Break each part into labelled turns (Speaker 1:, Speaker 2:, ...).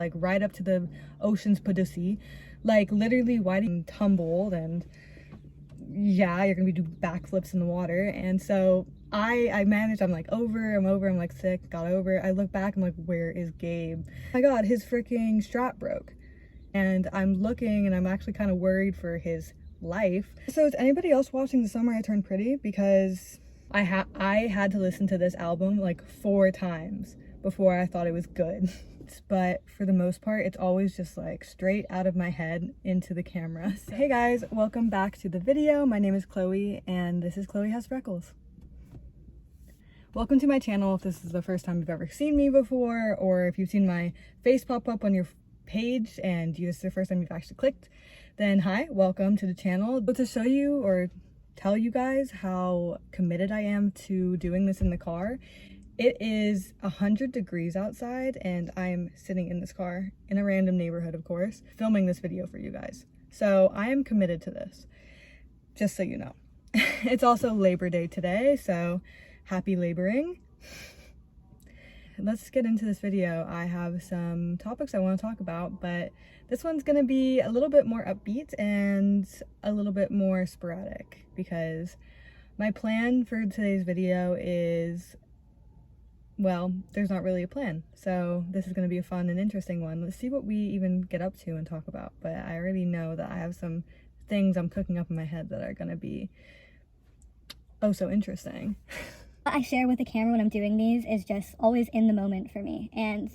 Speaker 1: like right up to the ocean's pussy. Like literally, why do you tumble? And yeah, you're gonna be doing backflips in the water. And so I managed. I'm over, I'm like sick, got over. I look back, I'm like, where is Gabe? Oh my god, his freaking strap broke. And I'm looking and I'm actually kind of worried for his life. So is anybody else watching The Summer I Turned Pretty? Because I had to listen to this album like 4 times before I thought it was good. But for the most part, it's always just like straight out of my head into the camera. So, hey guys, welcome back to the video. My name is Chloe and this is Chloe Has Freckles. Welcome to my channel if this is the first time you've ever seen me before, or if you've seen my face pop up on your page and this is the first time you've actually clicked, then hi, welcome to the channel. But to show you or tell you guys how committed I am to doing this in the car, it is 100 degrees outside and I'm sitting in this car in a random neighborhood, of course, filming this video for you guys. So I am committed to this, just so you know. It's also Labor Day today, so happy laboring. Let's get into this video. I have some topics I want to talk about, but this one's gonna be a little bit more upbeat and a little bit more sporadic because my plan for today's video is, well, there's not really a plan. So this is gonna be a fun and interesting one. Let's see what we even get up to and talk about. But I already know that I have some things I'm cooking up in my head that are gonna be oh so interesting.
Speaker 2: What I share with the camera when I'm doing these is just always in the moment for me, and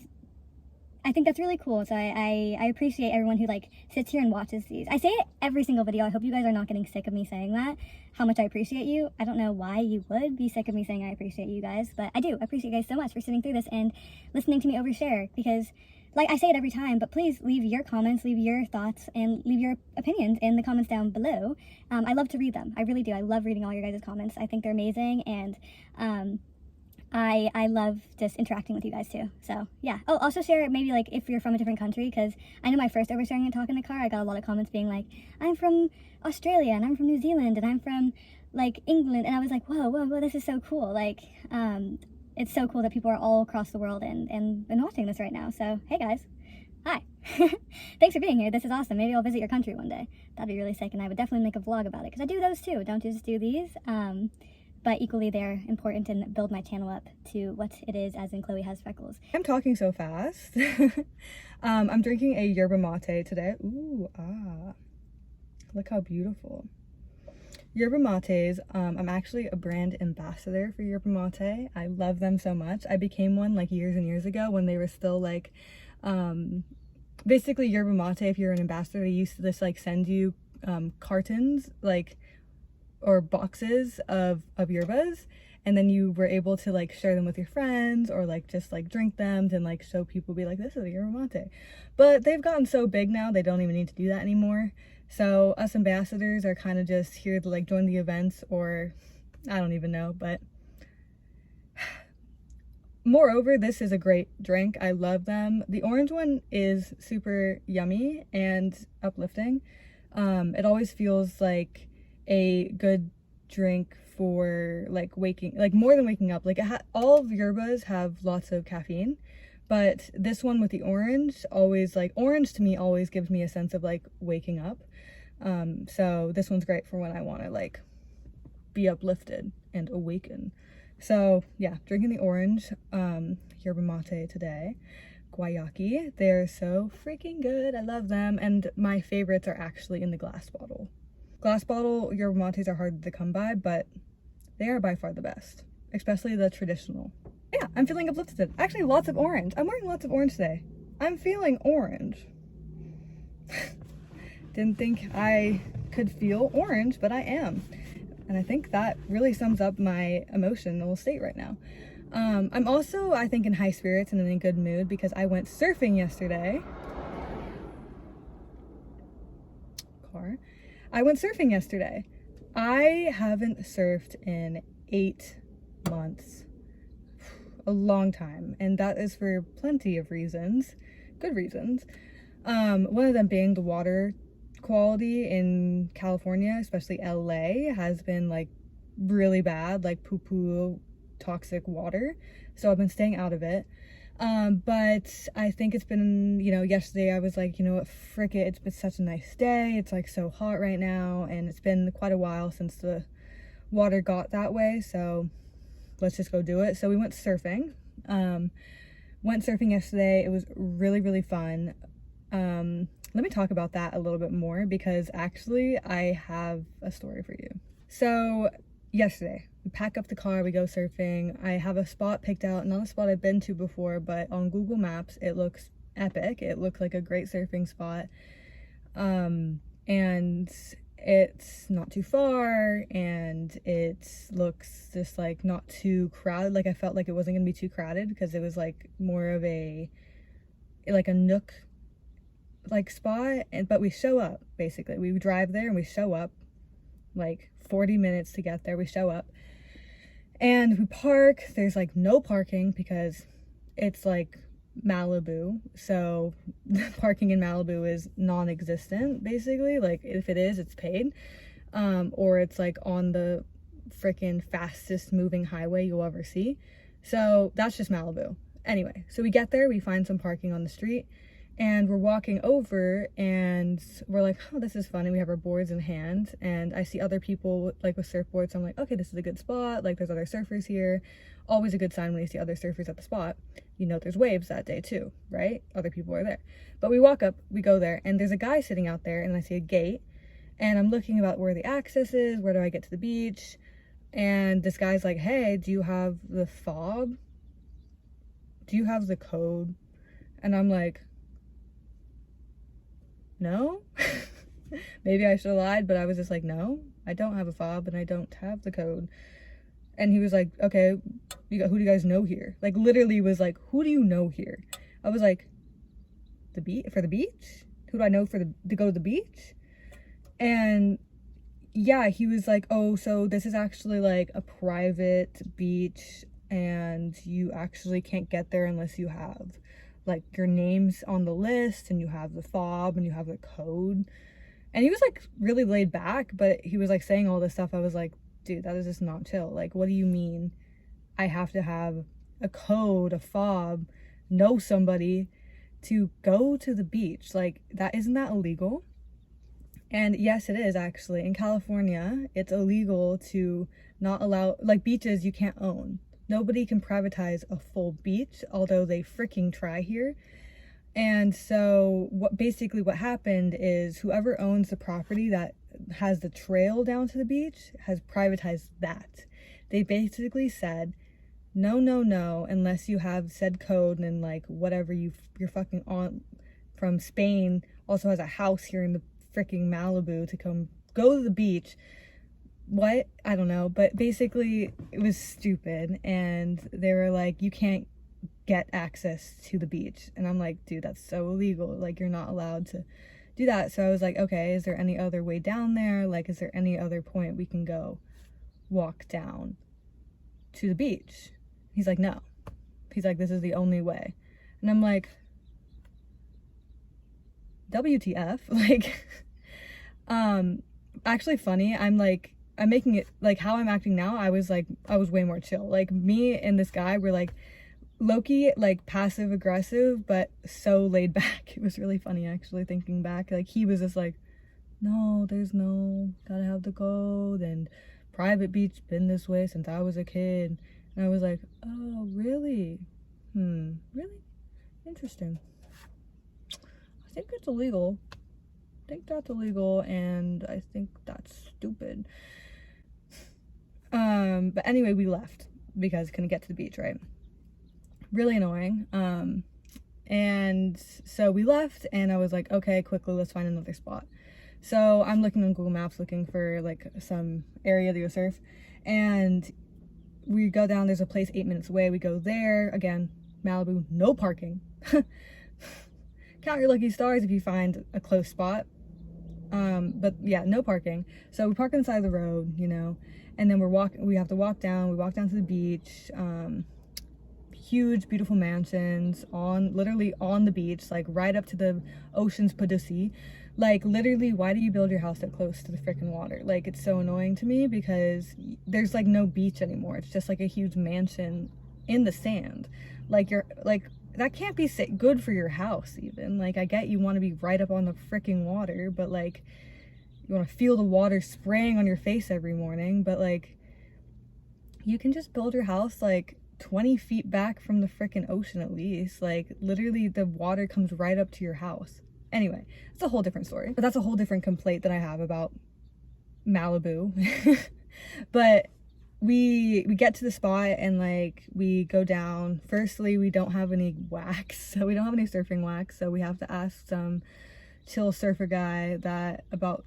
Speaker 2: I think that's really cool. So I appreciate everyone who like sits here and watches these. I say it every single video. I hope you guys are not getting sick of me saying that, how much I appreciate you. I don't know why you would be sick of me saying I appreciate you guys, but I do. I appreciate you guys so much for sitting through this and listening to me overshare, because like I say it every time, but please leave your comments, leave your thoughts, and leave your opinions in the comments down below. I love to read them. I really do. I love reading all your guys' comments. I think they're amazing, and I love just interacting with you guys too. So yeah. Oh, also share maybe like if you're from a different country, because I know my first Oversharing Talk in the car, I got a lot of comments being like, I'm from Australia, and I'm from New Zealand, and I'm from like England, and I was like, whoa, this is so cool. Like, it's so cool that people are all across the world and watching this right now. So, hey guys, hi. Thanks for being here. This is awesome. Maybe I'll visit your country one day. That'd be really sick, and I would definitely make a vlog about it, because I do those too. Don't just do these. But equally they're important and build my channel up to what it is, as in Chloe Has Freckles.
Speaker 1: I'm talking so fast. I'm drinking a yerba mate today. Ooh, look how beautiful. Yerba mates, I'm actually a brand ambassador for yerba mate. I love them so much. I became one like years and years ago when they were still like, basically yerba mate, if you're an ambassador, they used to just like send you cartons like or boxes of yerbas, and then you were able to like share them with your friends or like just like drink them and like show people, be like, this is a yerba mate. But they've gotten so big now they don't even need to do that anymore. So us ambassadors are kind of just here to like join the events, or I don't even know. But moreover, this is a great drink. I love them. The orange one is super yummy and uplifting. It always feels like a good drink for like waking, like more than waking up. Like all of yerbas have lots of caffeine, but this one with the orange always, like orange to me always gives me a sense of like waking up. So this one's great for when I want to like be uplifted and awaken. So yeah, drinking the orange yerba mate today. Guayaki, they're so freaking good. I love them, and my favorites are actually in the glass bottle. Glass bottle yerba mates are hard to come by, but they are by far the best, especially the traditional. Yeah, I'm feeling uplifted. Actually, lots of orange. I'm wearing lots of orange today. I'm feeling orange. Didn't think I could feel orange, but I am. And I think that really sums up my emotional state right now. I'm also, I think, in high spirits and in a good mood because I went surfing yesterday. I went surfing yesterday. I haven't surfed in 8 months. A long time. And that is for plenty of reasons. Good reasons. One of them being the water quality in California, especially LA, has been like really bad, like poo-poo toxic water. So I've been staying out of it. But I think it's been, you know, yesterday I was like, you know what, frick it, it's been such a nice day. It's like so hot right now, and it's been quite a while since the water got that way, so let's just go do it. So we went surfing. Went surfing yesterday. It was really, really fun. Let me talk about that a little bit more, because actually I have a story for you. So yesterday we pack up the car, we go surfing. I have a spot picked out, not a spot I've been to before, but on Google Maps it looks epic. It looked like a great surfing spot, and it's not too far, and it looks just like not too crowded. Like I felt like it wasn't gonna be too crowded, because it was like more of a like a nook like spot. And but we show up, basically we drive there and we show up like 40 minutes to get there. We show up and we park. There's like no parking because it's like Malibu, so parking in Malibu is non-existent, basically. Like if it is, it's paid, or it's like on the freaking fastest moving highway you'll ever see. So that's just Malibu. Anyway, so we get there, we find some parking on the street, and we're walking over and we're like, oh, this is fun. And we have our boards in hand, and I see other people like with surfboards. So I'm like, okay, this is a good spot. Like there's other surfers here. Always a good sign when you see other surfers at the spot. You know there's waves that day too, right? Other people are there. But we walk up, we go there, and there's a guy sitting out there, and I see a gate, and I'm looking about where the access is, where do I get to the beach? And this guy's like, hey, do you have the fob? Do you have the code? And I'm like, no. Maybe I should have lied, but I was just like, no, I don't have a fob and I don't have the code. And he was like, okay, who do you guys know here? Like literally was like, who do you know here? I was like, for the beach? Who do I know to go to the beach? And yeah, he was like, oh, so this is actually like a private beach, and you actually can't get there unless you have like your name's on the list and you have the fob and you have the code. And he was like really laid back, but he was like saying all this stuff. I was like, dude, that is just not chill. Like, what do you mean I have to have a code, a fob, know somebody to go to the beach? Like, isn't that illegal? And yes, it is actually. In California, it's illegal to not allow, like, beaches you can't own. Nobody can privatize a full beach, although they freaking try here. And so what happened is whoever owns the property that has the trail down to the beach has privatized that. They basically said, no, unless you have said code, and like whatever you're fucking on from Spain also has a house here in the freaking Malibu to go to the beach. What? I don't know, but basically it was stupid, and they were like, you can't get access to the beach. And I'm like, dude, that's so illegal. Like, you're not allowed to do that. So I was like, okay, is there any other way down there? Like, is there any other point we can go walk down to the beach? He's like, no. He's like, this is the only way. And I'm like, WTF? Like, actually funny, I'm making it, like, how I'm acting now, I was way more chill. Like, me and this guy were like low-key, like, passive aggressive, but so laid back. It was really funny, actually, thinking back. Like, he was just like, no, there's no, gotta have the code, and private beach been this way since I was a kid. And I was like, oh, really? Really? Interesting. I think it's illegal. I think that's illegal, and I think that's stupid. But anyway, we left because couldn't get to the beach, right? Really annoying. And so we left, and I was like, okay, quickly, let's find another spot. So I'm looking on Google Maps, looking for like some area to go surf, and we go down. There's a place 8 minutes away. We go there. Again, Malibu, no parking. Count your lucky stars if you find a close spot. But yeah, no parking. So we park on the side of the road, you know, and then we have to walk down. We walk down to the beach. Huge, beautiful mansions literally on the beach, like right up to the ocean's Paducee. Like, literally, why do you build your house that close to the freaking water? Like, it's so annoying to me, because there's like no beach anymore. It's just like a huge mansion in the sand. Like, you're like, that can't be good for your house even. Like, I get you want to be right up on the freaking water, but like, you want to feel the water spraying on your face every morning, but like, you can just build your house like 20 feet back from the freaking ocean at least. Like, literally the water comes right up to your house. Anyway, it's a whole different story, but that's a whole different complaint that I have about Malibu. But we get to the spot and like we go down. Firstly, we don't have any wax, so we don't have any surfing wax, so we have to ask some chill surfer guy about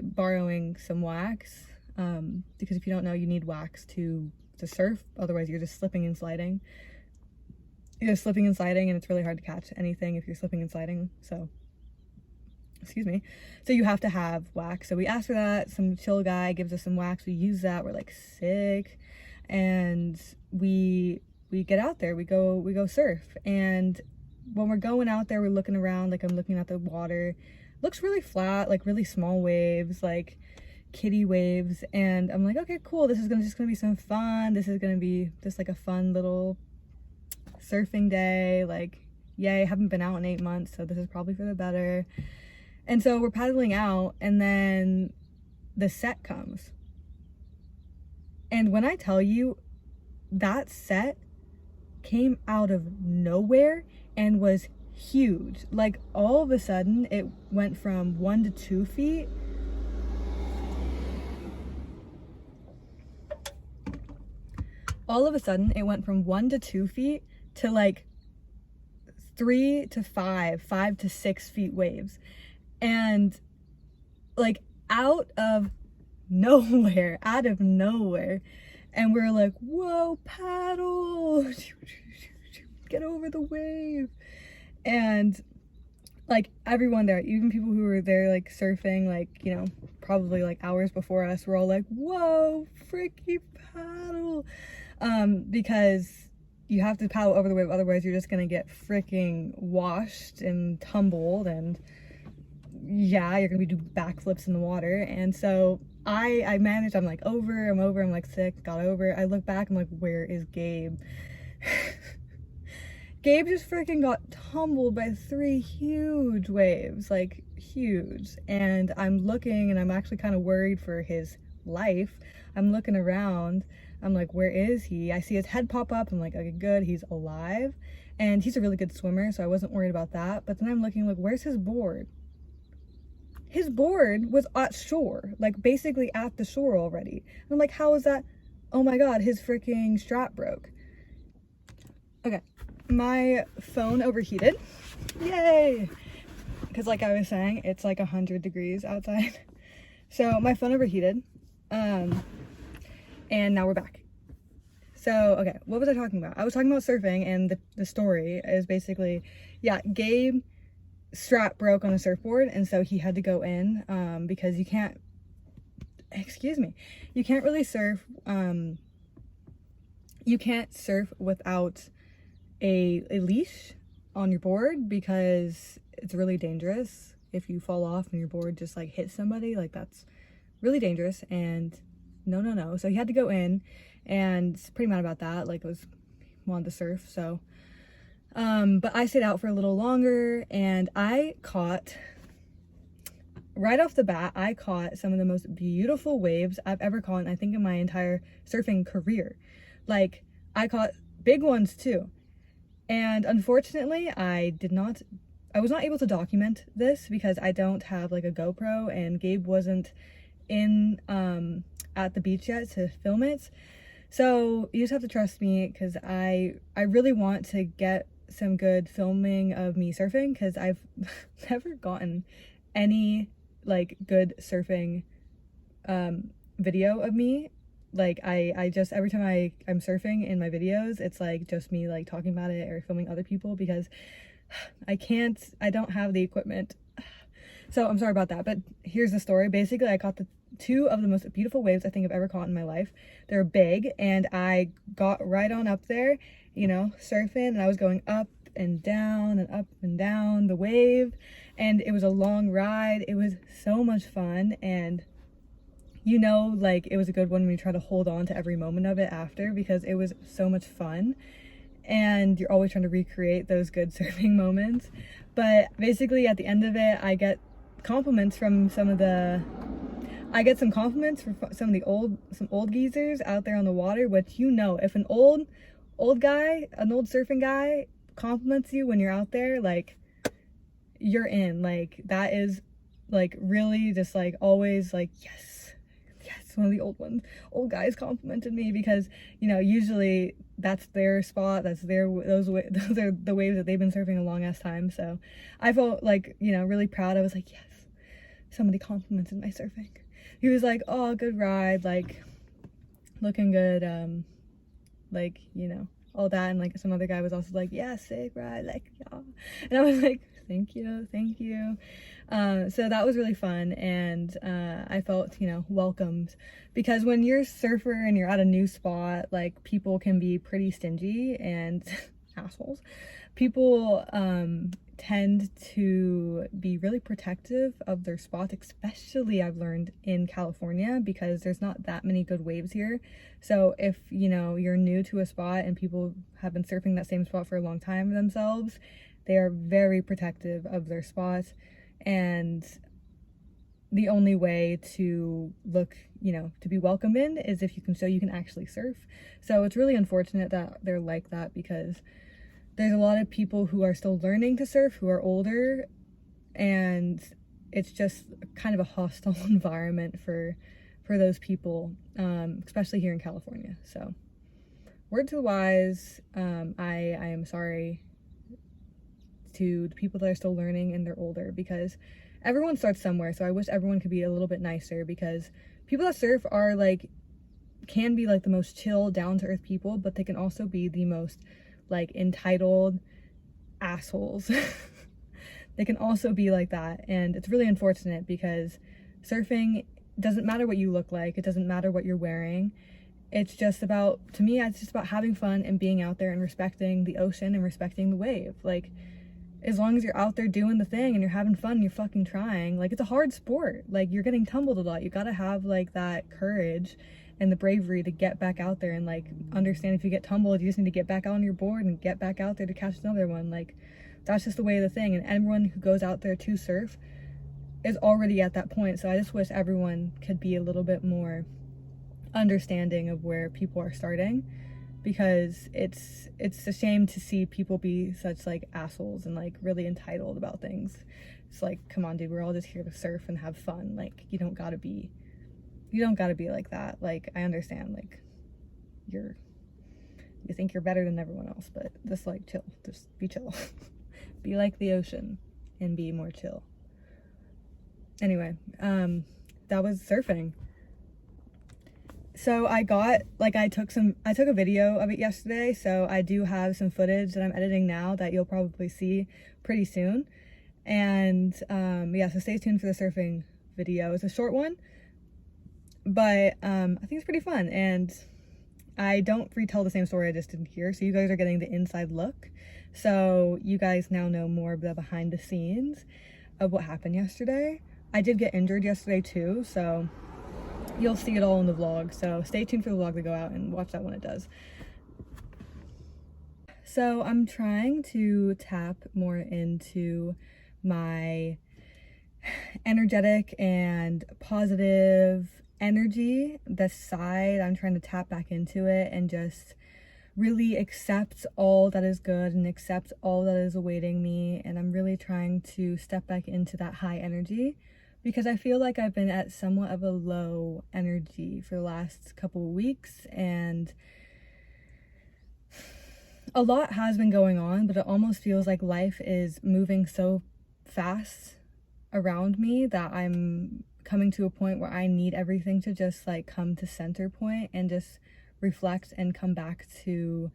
Speaker 1: borrowing some wax, because if you don't know, you need wax to surf, otherwise you're just slipping and sliding. You're just slipping and sliding, and it's really hard to catch anything if you're slipping and sliding, so excuse me. So you have to have wax. So we asked for that. Some chill guy gives us some wax. We use that. We're like sick, and we get out there. We go surf. And when we're going out there, we're looking around. Like, I'm looking at the water. Looks really flat, like really small waves, like kiddie waves. And I'm like, okay, cool. This is just gonna be some fun. This is gonna be just like a fun little surfing day. Like, yay! Haven't been out in 8 months, so this is probably for the better. And so we're paddling out, and then the set comes. And when I tell you, that set came out of nowhere and was huge. Like, all of a sudden, it went from 1 to 2 feet. All of a sudden, it went from 1 to 2 feet to like 3 to 5, 5 to 6 feet waves. And like out of nowhere. And we're like, whoa, paddle, get over the wave. And like everyone there, even people who were there like surfing, like, you know, probably like hours before us, were all like, whoa, freaky paddle. Because you have to paddle over the wave, otherwise you're just gonna get freaking washed and tumbled, and yeah, you're gonna be doing backflips in the water. And so I managed. I'm over, I'm like sick, got over. I look back, I'm like, where is Gabe? Gabe just freaking got tumbled by 3 huge waves, like huge. And I'm looking, and I'm actually kind of worried for his life. I'm looking around, I'm like, where is he? I see his head pop up, I'm like, okay, good, he's alive. And he's a really good swimmer, so I wasn't worried about that. But then I'm looking like, where's his board? His board was at shore, like basically at the shore already. And I'm like, how is that? Oh my God, his freaking strap broke. Okay, my phone overheated. Yay! Because like I was saying, it's like 100 degrees outside. So my phone overheated. And now we're back. So, okay, what was I talking about? I was talking about surfing, and the story is basically, yeah, Gabe strap broke on a surfboard, and so he had to go in, because you can't really surf, you can't surf without a leash on your board, because it's really dangerous if you fall off and your board just like hits somebody. Like, that's really dangerous, and no. So he had to go in, and pretty mad about that. Like, wanted to surf, so but I stayed out for a little longer, and right off the bat, I caught some of the most beautiful waves I've ever caught, I think, in my entire surfing career. Like, I caught big ones too. And unfortunately, I was not able to document this because I don't have like a GoPro, and Gabe wasn't in at the beach yet to film it. So you just have to trust me, because I really want to get some good filming of me surfing, because I've never gotten any like good surfing video of me. Like, I just, every time I'm surfing in my videos, it's like just me like talking about it or filming other people, because I don't have the equipment. So I'm sorry about that, but here's the story. Basically, I caught 2 of the most beautiful waves I think I've ever caught in my life. They're big, and I got right on up there, you know, surfing, and I was going up and down the wave, and it was a long ride. It was so much fun, and you know, like, it was a good one when you try to hold on to every moment of it after, because it was so much fun. and you're always trying to recreate those good surfing moments. But basically at the end of it, I get compliments from some of the old geezers out there on the water, which, you know, if an old surfing guy compliments you when you're out there, like, you're in. Like, that is like really just like always like, yes, one of the old guys complimented me, because, you know, usually that's their spot, those are the waves that they've been surfing a long ass time. So I felt like, you know, really proud. I was like, yes, somebody complimented my surfing. He was like, oh, good ride, like, looking good, like, you know, all that. And like some other guy was also like, yeah, sick ride, like, yeah. And I was like, thank you. So that was really fun, and I felt, you know, welcomed, because when you're a surfer and you're at a new spot, like, people can be pretty stingy and assholes. People tend to be really protective of their spots, especially, I've learned, in California, because there's not that many good waves here. So if, you know, you're new to a spot and people have been surfing that same spot for a long time themselves, they are very protective of their spots, and the only way to look, you know, to be welcomed in is if you can show you can actually surf. So it's really unfortunate that they're like that, because there's a lot of people who are still learning to surf who are older, and it's just kind of a hostile environment for those people, especially here in California. So word to the wise, I am sorry to the people that are still learning and they're older, because everyone starts somewhere. So I wish everyone could be a little bit nicer, because people that surf are like, can be like the most chill, down to earth people, but they can also be the most like entitled assholes. They can also be like that, and it's really unfortunate, because surfing doesn't matter what you look like, it doesn't matter what you're wearing. It's just about, to me, it's just about having fun and being out there and respecting the ocean and respecting the wave. Like, as long as you're out there doing the thing and you're having fun and you're fucking trying, like, it's a hard sport. Like, you're getting tumbled a lot. You gotta have like that courage and the bravery to get back out there and like understand, if you get tumbled, you just need to get back on your board and get back out there to catch another one. Like, that's just the way of the thing. And everyone who goes out there to surf is already at that point. So I just wish everyone could be a little bit more understanding of where people are starting, because it's a shame to see people be such like assholes and like really entitled about things. It's like, come on, dude, we're all just here to surf and have fun. Like, you don't gotta be like that. Like, I understand, like, you think you're better than everyone else, but just like chill, just be chill. Be like the ocean and be more chill. Anyway, that was surfing. So I took a video of it yesterday, so I do have some footage that I'm editing now that you'll probably see pretty soon. And yeah, so stay tuned for the surfing video. It's a short one, but I think it's pretty fun, and I don't retell the same story I just did here, so you guys are getting the inside look. So you guys now know more of the behind the scenes of what happened yesterday. I did get injured yesterday too, so you'll see it all in the vlog. So stay tuned for the vlog to go out and watch that when it does. So I'm trying to tap more into my energetic and positive energy. This side, I'm trying to tap back into it and just really accept all that is good and accept all that is awaiting me. And I'm really trying to step back into that high energy, because I feel like I've been at somewhat of a low energy for the last couple of weeks, and a lot has been going on, but it almost feels like life is moving so fast around me that I'm coming to a point where I need everything to just like come to center point and just reflect and come back to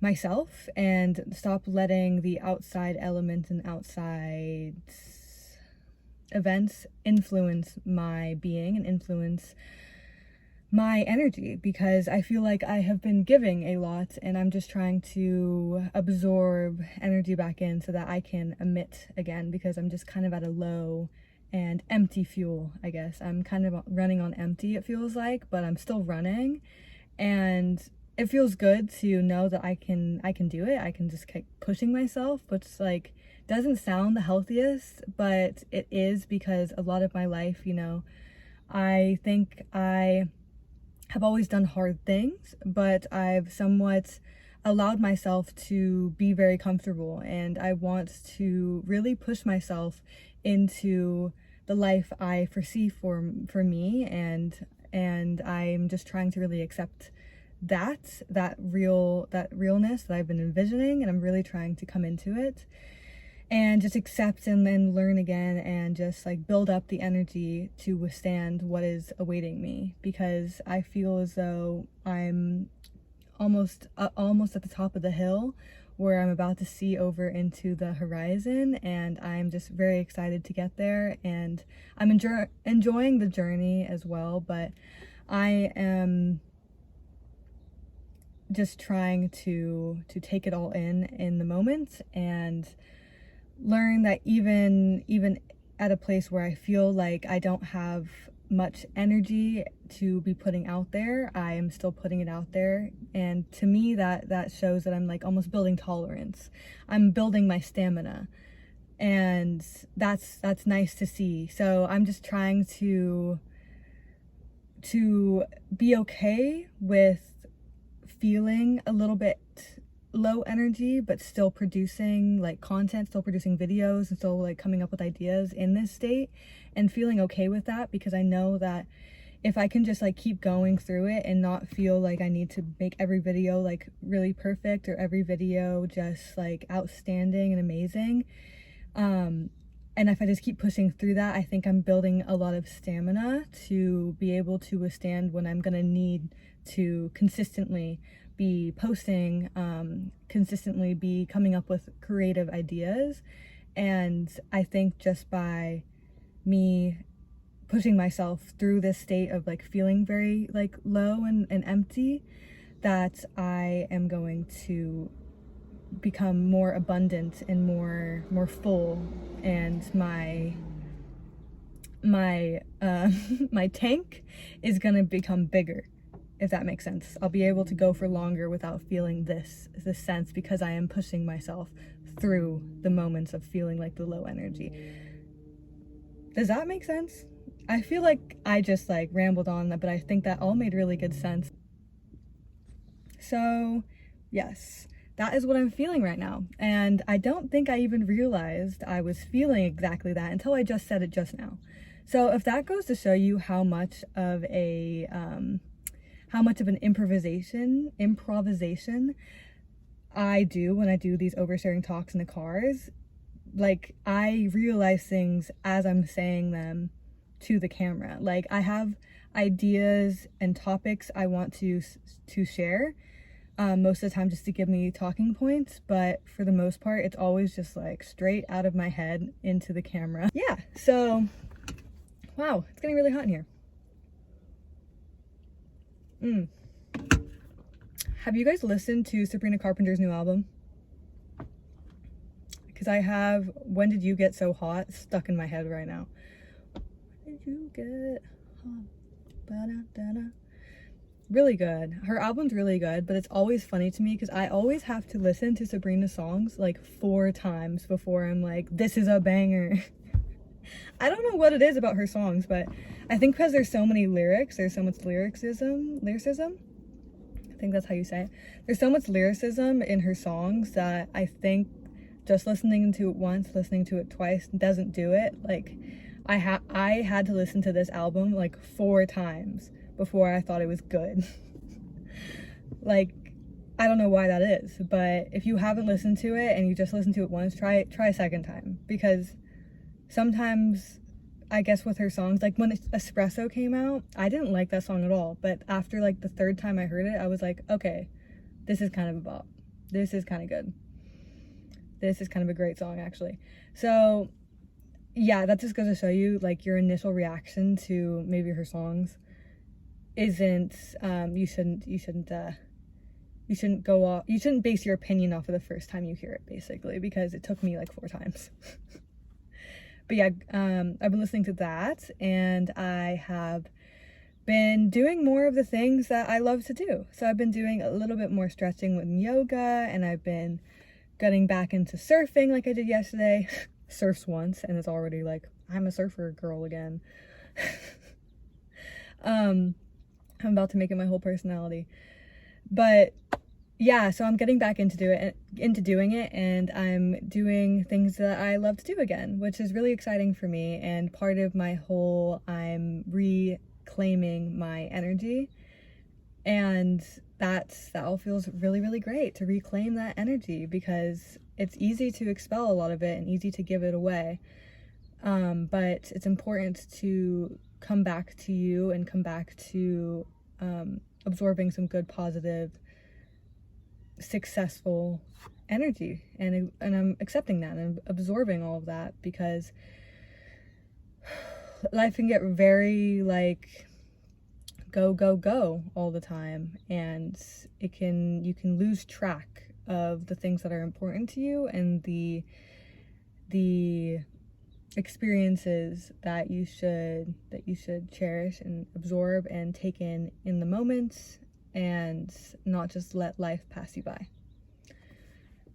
Speaker 1: myself and stop letting the outside elements and outside events influence my being and influence my energy, because I feel like I have been giving a lot and I'm just trying to absorb energy back in so that I can emit again, because I'm just kind of at a low and empty fuel, I guess. I'm kind of running on empty, it feels like, but I'm still running, and it feels good to know that I can do it. I can just keep pushing myself, which like doesn't sound the healthiest, but it is, because a lot of my life, you know, I think I have always done hard things, but I've somewhat allowed myself to be very comfortable, and I want to really push myself into the life I foresee for me, and I'm just trying to really accept that realness that I've been envisioning, and I'm really trying to come into it and just accept and then learn again, and just like build up the energy to withstand what is awaiting me, because I feel as though I'm almost at the top of the hill, where I'm about to see over into the horizon, and I'm just very excited to get there, and I'm enjoying the journey as well, but I am just trying to take it all in the moment, and learn that even at a place where I feel like I don't have much energy to be putting out there, I am still putting it out there. And to me, that shows that I'm like almost building tolerance. I'm building my stamina, and that's nice to see. So I'm just trying to be okay with feeling a little bit low energy, but still producing like content, still producing videos, and still like coming up with ideas in this state, and feeling okay with that, because I know that if I can just like keep going through it and not feel like I need to make every video like really perfect, or every video just like outstanding and amazing, and if I just keep pushing through that, I think I'm building a lot of stamina to be able to withstand when I'm gonna need to consistently be posting, consistently be coming up with creative ideas. And I think just by me pushing myself through this state of like feeling very like low and empty, that I am going to become more abundant and more full, and my my tank is gonna become bigger, if that makes sense. I'll be able to go for longer without feeling this sense, because I am pushing myself through the moments of feeling like the low energy. Does that make sense? I feel like I just like rambled on that, but I think that all made really good sense. So yes, that is what I'm feeling right now, and I don't think I even realized I was feeling exactly that until I just said it just now. So if that goes to show you how much of an improvisation I do when I do these oversharing talks in the cars, like I realize things as I'm saying them to the camera. Like I have ideas and topics I want to share, most of the time just to give me talking points, but for the most part it's always just like straight out of my head into the camera. Yeah, so wow, it's getting really hot in here. Have you guys listened to Sabrina Carpenter's new album? Because I have When Did You Get So Hot stuck in my head right now. When did you get hot? Ba-da-da-da. Really good. Her album's really good, but it's always funny to me because I always have to listen to Sabrina's songs like 4 times before I'm like, this is a banger. I don't know what it is about her songs, but I think because there's so many lyrics, there's so much lyricism. I think that's how you say it. There's so much lyricism in her songs that I think just listening to it once, listening to it twice doesn't do it. Like I had to listen to this album like 4 times before I thought it was good. Like, I don't know why that is, but if you haven't listened to it and you just listen to it once, try a second time, because sometimes, I guess with her songs, like when Espresso came out, I didn't like that song at all, but after like the 3rd time I heard it, I was like, okay, this is kind of a bop. This is kind of good. This is kind of a great song, actually. So yeah, that just goes to show you like your initial reaction to maybe her songs isn't, you shouldn't base your opinion off of the first time you hear it, basically, because it took me like 4 times. But yeah, I've been listening to that, and I have been doing more of the things that I love to do. So I've been doing a little bit more stretching with yoga, and I've been getting back into surfing like I did yesterday. Surfs once, and it's already like, I'm a surfer girl again. I'm about to make it my whole personality. But yeah, so I'm getting back into doing it, and I'm doing things that I love to do again, which is really exciting for me. And part of my whole, I'm reclaiming my energy, and that all feels really, really great to reclaim that energy, because it's easy to expel a lot of it and easy to give it away. But it's important to come back to you and come back to absorbing some good, positive, successful energy, and I'm accepting that and absorbing all of that, because life can get very like go all the time, and you can lose track of the things that are important to you and the experiences that you should cherish and absorb and take in the moment, and not just let life pass you by.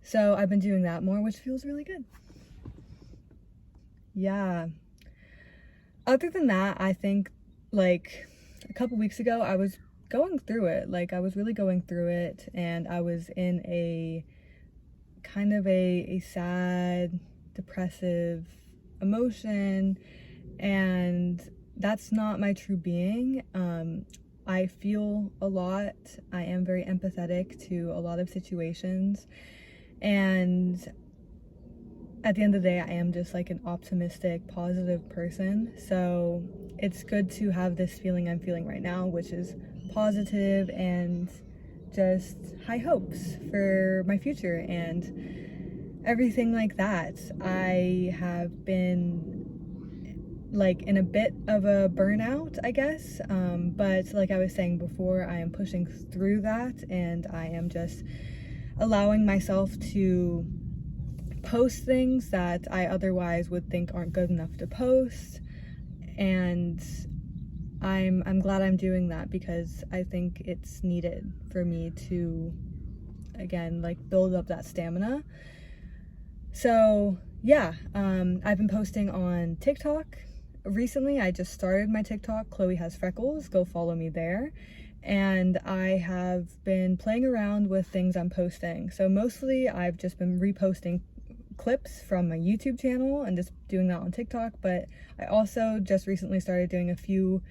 Speaker 1: So I've been doing that more, which feels really good. Yeah. Other than that, I think like a couple weeks ago, I was going through it. Like, I was really going through it, and I was in a kind of a sad, depressive emotion, and that's not my true being. I feel a lot. I am very empathetic to a lot of situations, and at the end of the day, I am just like an optimistic, positive person. So it's good to have this feeling I'm feeling right now, which is positive and just high hopes for my future and everything like that. I have been like in a bit of a burnout, I guess, but like I was saying before, I am pushing through that, and I am just allowing myself to post things that I otherwise would think aren't good enough to post, and I'm glad I'm doing that, because I think it's needed for me to, again, like build up that stamina. So yeah, I've been posting on TikTok recently. I just started my TikTok, Chloe Has Freckles, go follow me there. And I have been playing around with things I'm posting. So mostly I've just been reposting clips from my YouTube channel and just doing that on TikTok, but I also just recently started doing a few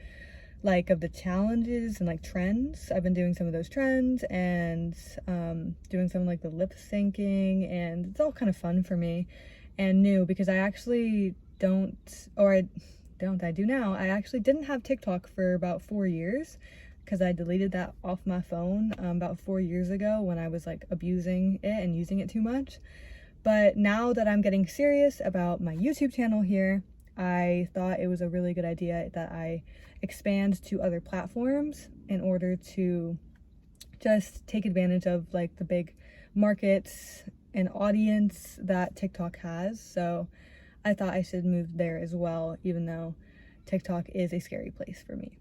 Speaker 1: like of the challenges and like trends. I've been doing some of those trends and doing some like the lip syncing, and it's all kind of fun for me and new, because I actually I do now. I actually didn't have TikTok for about 4 years, because I deleted that off my phone about 4 years ago when I was like abusing it and using it too much. But now that I'm getting serious about my YouTube channel here, I thought it was a really good idea that I expand to other platforms in order to just take advantage of like the big markets and audience that TikTok has. So I thought I should move there as well, even though TikTok is a scary place for me.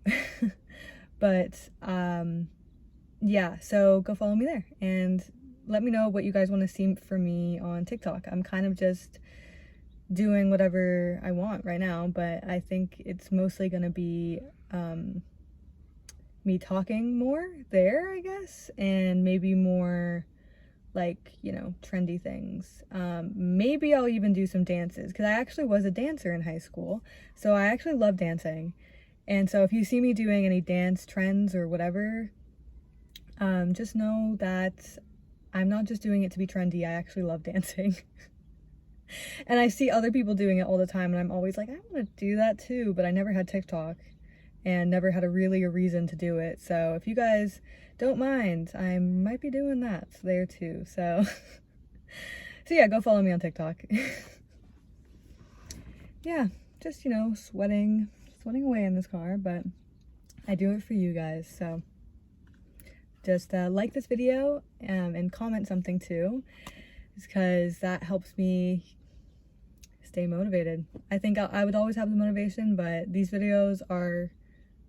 Speaker 1: But yeah, so go follow me there and let me know what you guys want to see for me on TikTok. I'm kind of just doing whatever I want right now, but I think it's mostly gonna be me talking more there, I guess, and maybe more like, you know, trendy things. Maybe I'll even do some dances, because I actually was a dancer in high school, so I actually love dancing. And so if you see me doing any dance trends or whatever, just know that I'm not just doing it to be trendy. I actually love dancing. And I see other people doing it all the time, and I'm always like, I want to do that too, but I never had TikTok and never had a reason to do it. So if you guys don't mind, I might be doing that there too. So so yeah, go follow me on TikTok. Yeah, just, you know, sweating away in this car, but I do it for you guys. So just like this video and comment something too, because that helps me stay motivated. I think I would always have the motivation, but these videos are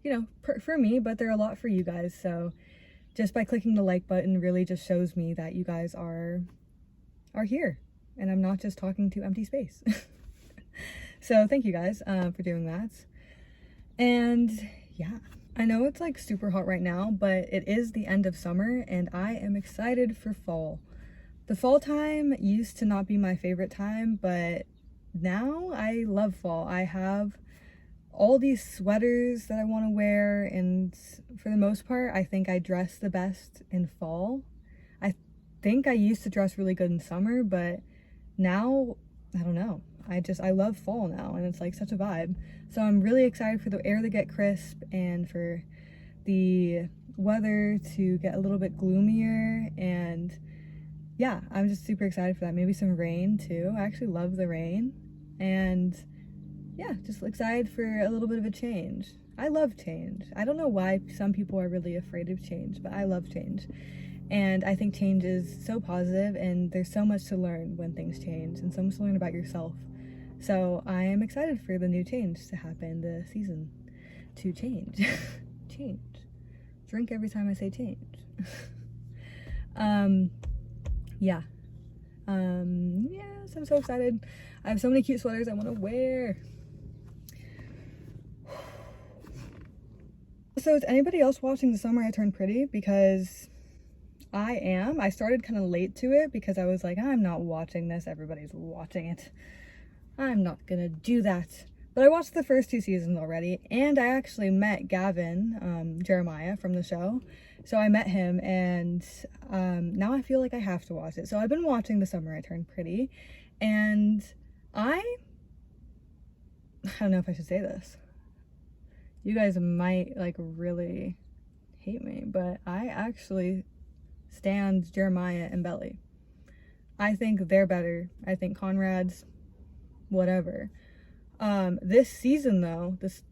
Speaker 1: you know, for me, but they're a lot for you guys. So just by clicking the like button really just shows me that you guys are here, and I'm not just talking to empty space. So thank you guys for doing that. And yeah, I know it's like super hot right now, but it is the end of summer and I am excited for fall. The fall time used to not be my favorite time, but now I love fall. I have all these sweaters that I want to wear, and for the most part, I think I dress the best in fall. I think I used to dress really good in summer, but now, I don't know. I love fall now, and it's like such a vibe. So I'm really excited for the air to get crisp and for the weather to get a little bit gloomier, and yeah, I'm just super excited for that. Maybe some rain too. I actually love the rain, and yeah, just excited for a little bit of a change. I love change. I don't know why some people are really afraid of change, but I love change. And I think change is so positive, and there's so much to learn when things change, and so much to learn about yourself. So I am excited for the new change to happen, the season to change. Change. Drink every time I say change. Yeah. Yes, I'm so excited. I have so many cute sweaters I want to wear. So is anybody else watching The Summer I Turned Pretty? Because I am. I started kind of late to it because I was like, I'm not watching this. Everybody's watching it. I'm not gonna do that. But I watched the first 2 seasons already, and I actually met Gavin, Jeremiah from the show. So I met him, and now I feel like I have to watch it. So I've been watching The Summer I Turned Pretty, and I don't know if I should say this. You guys might like really hate me, but I actually stand Jeremiah and Belly. I think they're better. I think Conrad's whatever. This season though, this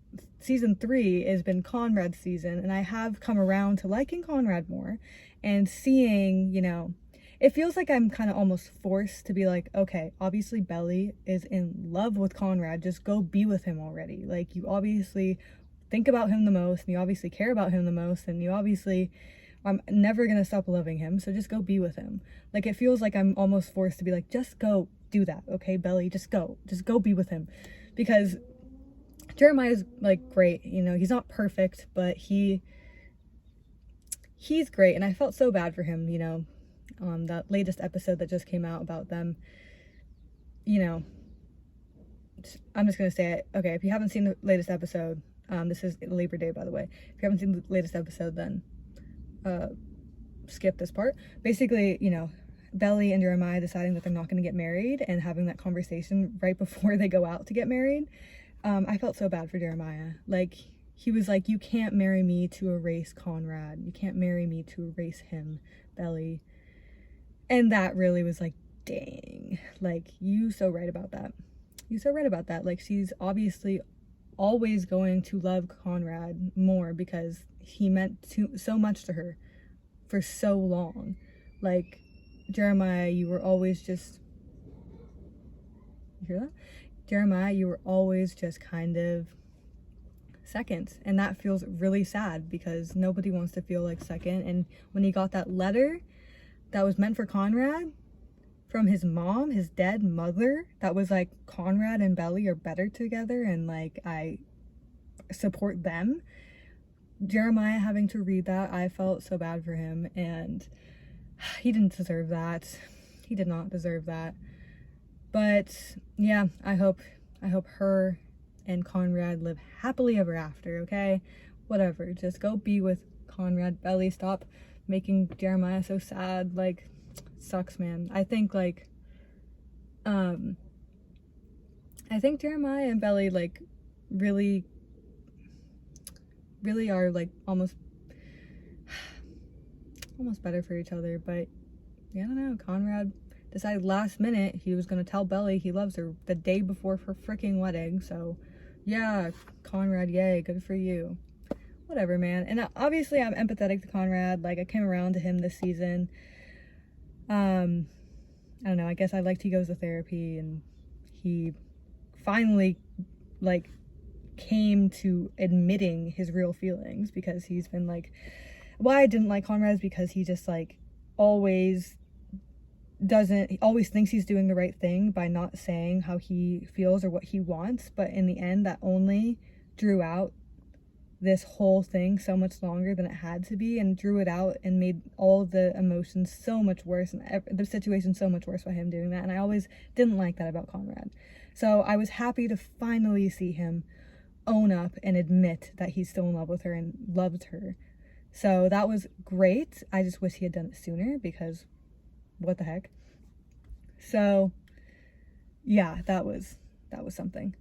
Speaker 1: season 3 has been Conrad's season, and I have come around to liking Conrad more and seeing, you know, it feels like I'm kind of almost forced to be like, okay, obviously Belly is in love with Conrad, just go be with him already. Like, you obviously think about him the most, and you obviously care about him the most, and you obviously, I'm never gonna stop loving him, so just go be with him. Like, it feels like I'm almost forced to be like, just go do that, okay, Belly, just go be with him. Because Jeremiah's like great, you know, he's not perfect, but he's great, and I felt so bad for him, you know, on that latest episode that just came out about them, you know, I'm just gonna say it. Okay, if you haven't seen the latest episode, this is Labor Day, by the way. If you haven't seen the latest episode, then skip this part. Basically, you know, Belly and Jeremiah deciding that they're not going to get married and having that conversation right before they go out to get married. I felt so bad for Jeremiah. Like, he was like, you can't marry me to erase Conrad. You can't marry me to erase him, Belly. And that really was like, dang. Like, you so right about that. You so right about that. Like, she's obviously always going to love Conrad more because he meant so much to her for so long. Like, Jeremiah, you were always just, you hear that? Jeremiah, you were always just kind of second, and that feels really sad because nobody wants to feel like second. And when he got that letter that was meant for Conrad from his mom, his dead mother, that was like, Conrad and Belly are better together, and like, I support them. Jeremiah having to read that, I felt so bad for him, and he didn't deserve that. He did not deserve that. But yeah, I hope her and Conrad live happily ever after, okay? Whatever, just go be with Conrad. Belly, stop making Jeremiah so sad. Like, sucks, man. I think like I think Jeremiah and Belly like really are like almost better for each other. But yeah, I don't know, Conrad decided last minute he was gonna tell Belly he loves her the day before her freaking wedding. So yeah, Conrad, yay, good for you. Whatever, man. And obviously I'm empathetic to Conrad. Like, I came around to him this season. I don't know, I guess he goes to therapy, and he finally like came to admitting his real feelings, because he's been like, why I didn't like Conrad is because he just like always he always thinks he's doing the right thing by not saying how he feels or what he wants, but in the end that only drew out this whole thing so much longer than it had to be, and drew it out and made all the emotions so much worse, and the situation so much worse by him doing that. And I always didn't like that about Conrad. So I was happy to finally see him own up and admit that he's still in love with her and loves her. So that was great. I just wish he had done it sooner, because what the heck. So yeah, that was something.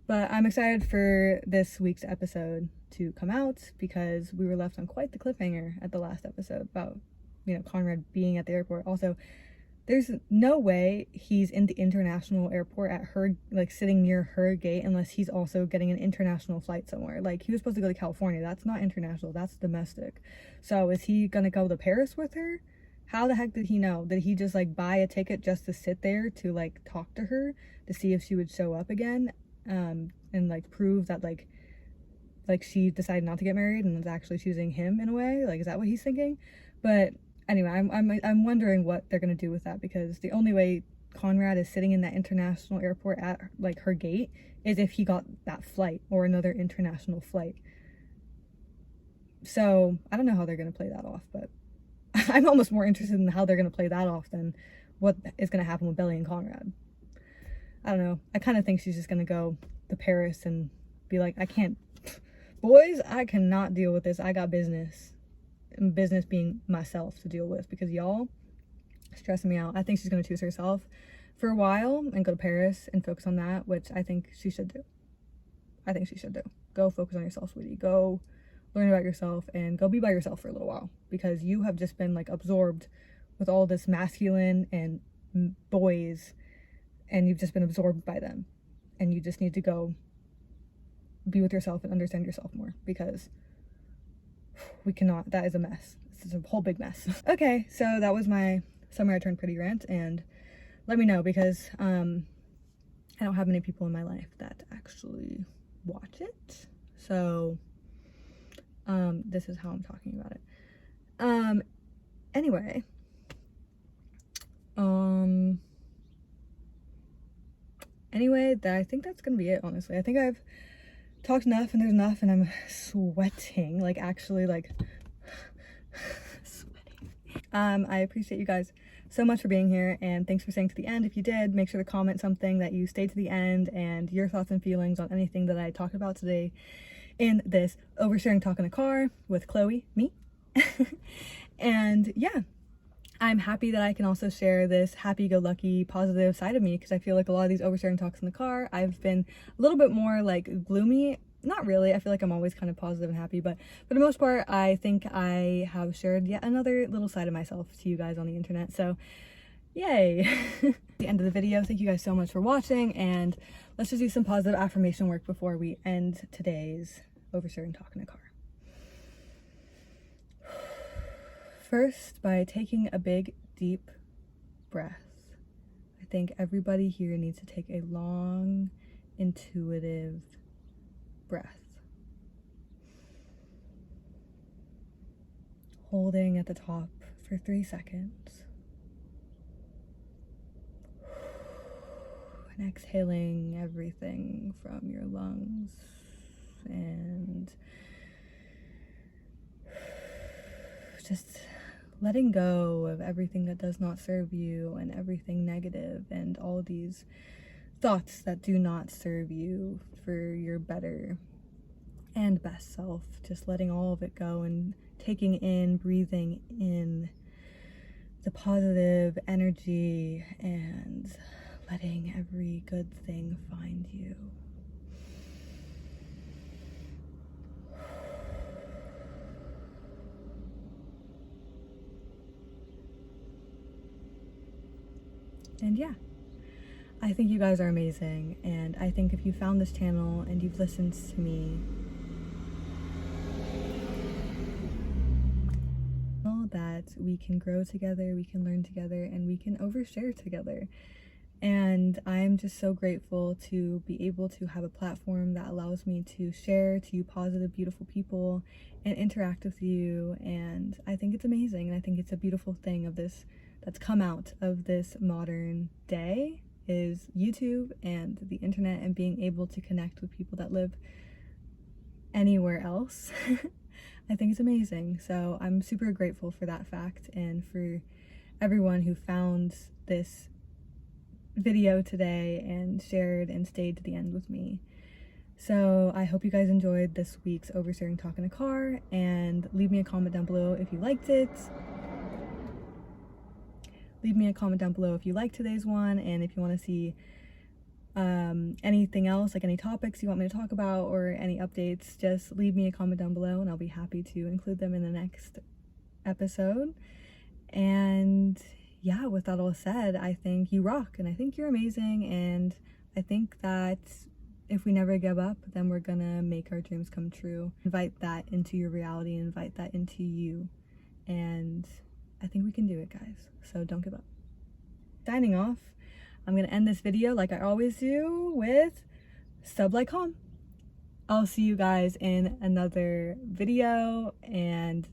Speaker 1: But I'm excited for this week's episode to come out, because we were left on quite the cliffhanger at the last episode about, you know, Conrad being at the airport. Also, there's no way he's in the international airport at her, like sitting near her gate, unless he's also getting an international flight somewhere. Like, he was supposed to go to California. That's not international, that's domestic. So is he gonna go to Paris with her? How the heck did he know? Did he just like buy a ticket just to sit there to like talk to her to see if she would show up again? And like prove that like she decided not to get married and was actually choosing him in a way? Like, is that what he's thinking? But anyway, I'm wondering what they're gonna do with that, because the only way Conrad is sitting in that international airport at like her gate is if he got that flight or another international flight. So I don't know how they're gonna play that off, but I'm almost more interested in how they're gonna play that off than what is gonna happen with Belly and Conrad. I don't know. I kind of think she's just gonna go to Paris and be like, boys, I cannot deal with this. I got business. And business being myself to deal with, because y'all stressing me out. I think she's gonna choose herself for a while and go to Paris and focus on that, which I think she should do. Go focus on yourself, sweetie. Go learn about yourself and go be by yourself for a little while, because you have just been like absorbed with all this masculine and boys, and you've just been absorbed by them, and you just need to go be with yourself and understand yourself more, because we cannot. That is a mess. It's a whole big mess. Okay, so that was my summer I turned pretty rant, and let me know, because I don't have many people in my life that actually watch it, so this is how I'm talking about it. Anyway, I think that's gonna be it, honestly. I think I've talked enough, and there's enough, and I'm sweating, like actually like sweating. I appreciate you guys so much for being here, and thanks for staying to the end. If you did, make sure to comment something that you stayed to the end and your thoughts and feelings on anything that I talked about today in this Oversharing Talk in the Car with Chloe, me. And yeah, I'm happy that I can also share this happy-go-lucky, positive side of me, because I feel like a lot of these oversharing talks in the car, I've been a little bit more like gloomy. Not really. I feel like I'm always kind of positive and happy, but for the most part, I think I have shared yet another little side of myself to you guys on the internet. So yay. The end of the video. Thank you guys so much for watching, and let's just do some positive affirmation work before we end today's Oversharing Talk in the Car. First, by taking a big, deep breath. I think everybody here needs to take a long, intuitive breath. Holding at the top for 3 seconds. And exhaling everything from your lungs, and just letting go of everything that does not serve you, and everything negative, and all these thoughts that do not serve you for your better and best self. Just letting all of it go, and taking in, breathing in the positive energy, and letting every good thing find you. And yeah, I think you guys are amazing, and I think if you found this channel and you've listened to me, know that we can grow together, we can learn together, and we can overshare together. And I'm just so grateful to be able to have a platform that allows me to share to you positive, beautiful people and interact with you. And I think it's amazing. And I think it's a beautiful thing of this that's come out of this modern day is YouTube and the internet and being able to connect with people that live anywhere else. I think it's amazing. So I'm super grateful for that fact and for everyone who found this video today and shared and stayed to the end with me. So I hope you guys enjoyed this week's Oversharing Talk in a Car, and leave me a comment down below if you liked it. Leave me a comment down below if you liked today's one, and if you want to see anything else, like any topics you want me to talk about or any updates, just leave me a comment down below and I'll be happy to include them in the next episode. And yeah, with that all said, I think you rock and I think you're amazing, and I think that if we never give up, then we're gonna make our dreams come true. Invite that into your reality, invite that into you, and I think we can do it, guys. So don't give up. Signing off, I'm gonna end this video like I always do with sub, like, calm. I'll see you guys in another video, and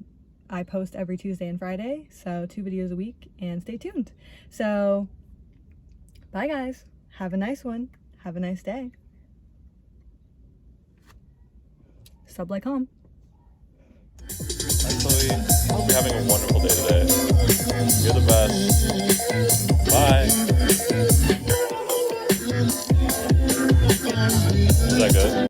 Speaker 1: I post every Tuesday and Friday, so 2 videos a week, and stay tuned. So bye guys, have a nice one, have a nice day. Sub, like, calm.
Speaker 3: Actually, we're having a wonderful day today. You're the best.